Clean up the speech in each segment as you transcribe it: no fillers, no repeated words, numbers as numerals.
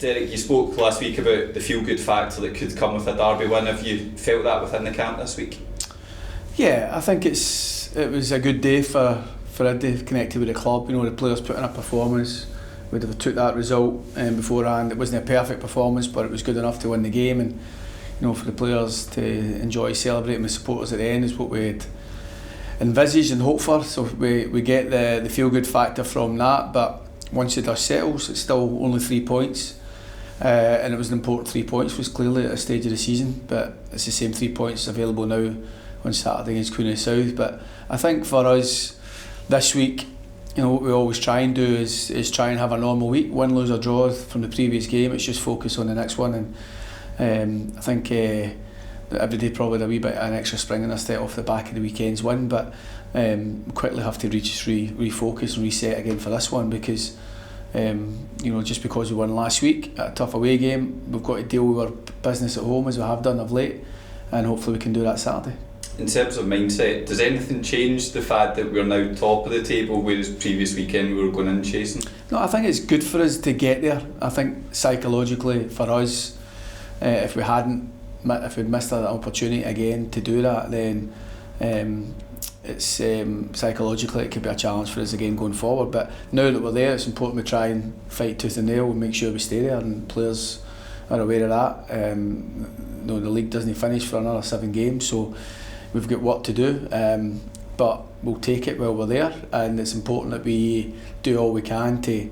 Derek, you spoke last week about the feel-good factor that could come with a derby win. Have you felt that within the camp this week? Yeah, I think it was a good day for Eddie, connected with the club. You know, the players put in a performance. We'd have took that result beforehand. It wasn't a perfect performance, but it was good enough to win the game. And you know, for the players to enjoy celebrating with supporters at the end is what we'd envisaged and hoped for. So we get the feel-good factor from that. But once the dust settles, it's still only 3 points. And it was an important 3 points, was clearly at a stage of the season. But it's the same 3 points available now on Saturday against Queen of the South. But I think for us this week, you know, what we always try and do is try and have a normal week, win, lose or draw from the previous game. It's just focus on the next one, and I think every day probably had a wee bit an extra spring in our step off the back of the weekend's win, but quickly have to refocus and reset again for this one, because you know, just because we won last week at a tough away game, we've got to deal with our business at home as we have done of late, and hopefully we can do that Saturday. In terms of mindset, does anything change the fact that we're now top of the table, whereas previous weekend we were going in chasing? No, I think it's good for us to get there. I think psychologically for us, if we'd missed an opportunity again to do that, then it's psychologically it could be a challenge for us again going forward. But now that we're there, it's important we try and fight tooth and nail and make sure we stay there, and players are aware of that. No, the league doesn't finish for another 7 games, so we've got work to do, but we'll take it while we're there, and it's important that we do all we can to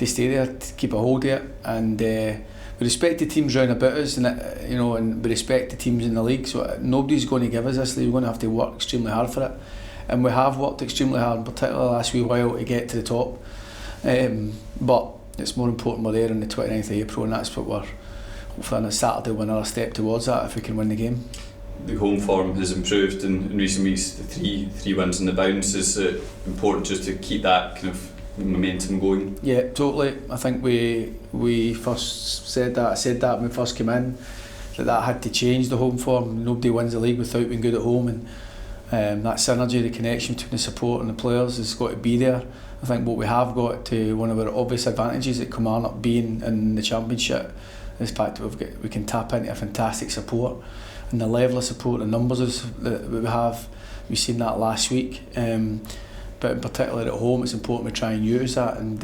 stay there, to keep a hold of it, and we respect the teams round about us, and you know, and we respect the teams in the league. So nobody's going to give us this league. We're going to have to work extremely hard for it, and we have worked extremely hard, particularly the last wee while, to get to the top. But it's more important we're there on the 29th of April, and that's what we're hopefully on a Saturday we're another step towards that if we can win the game. The home form has improved in recent weeks. The three wins in the bounce. Is it important just to keep that kind of momentum going? Yeah, totally. I think we first said that. I said that when we first came in, that had to change the home form. Nobody wins the league without being good at home, and that synergy, the connection between the support and the players has got to be there. I think what we have got to one of our obvious advantages at Kilmarnock being in the Championship is the fact that we can tap into a fantastic support. And the level of support, the numbers that we have, we've seen that last week. But in particular at home, it's important we try and use that and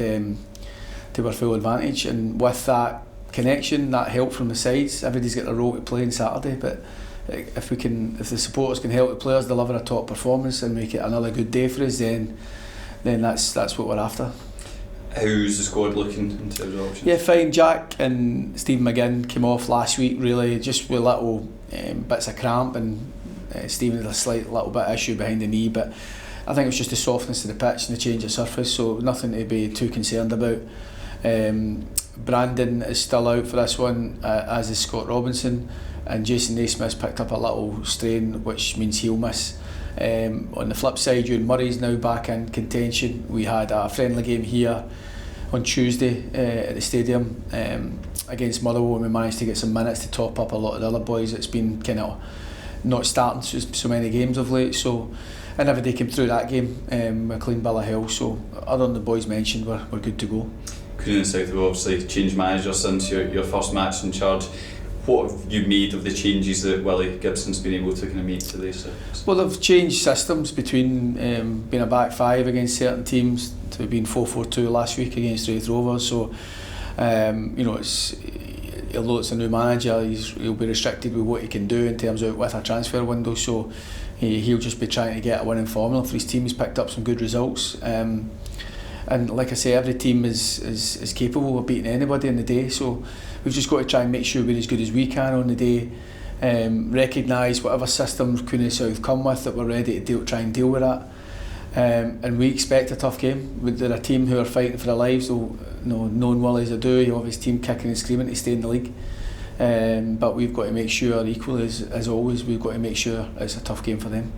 to our full advantage. And with that connection, that help from the sides, everybody's got a role to play on Saturday. But if the supporters can help the players deliver a top performance and make it another good day for us, then that's what we're after. How's the squad looking in terms of options? Yeah, fine. Jack and Stephen McInnes came off last week, really just with little bits of cramp, and Stephen had a slight little bit of issue behind the knee, but I think it was just the softness of the pitch and the change of surface, so nothing to be too concerned about. Brandon is still out for this one, as is Scott Robinson, and Jason Naismith's picked up a little strain, which means he'll miss. On the flip side, Ewan Murray's now back in contention. We had a friendly game here on Tuesday at the stadium against Motherwell, and we managed to get some minutes to top up a lot of the other boys. It's been kind of not starting so many games of late, so, and everybody came through that game with a clean bill of health, so other than the boys mentioned, we're good to go. Queen of the South have obviously changed managers since your first match in charge. What have you made of the changes that Willie Gibson's been able to kind of make to this? Well, they've changed systems between being a back five against certain teams to being 4-4-2 last week against Raith Rovers. So, you know, although it's a new manager, he'll be restricted with what he can do in terms of with a transfer window. So he'll just be trying to get a winning formula for his team. He's picked up some good results. And like I say, every team is capable of beating anybody on the day, so we've just got to try and make sure we're as good as we can on the day, recognise whatever systems Queen of the South come with, that we're ready to try and deal with that, and we expect a tough game. They're a team who are fighting for their lives, so, you know, knowing Willie as I do, he'll have his team kicking and screaming to stay in the league, but we've got to make sure, equally as always, we've got to make sure it's a tough game for them.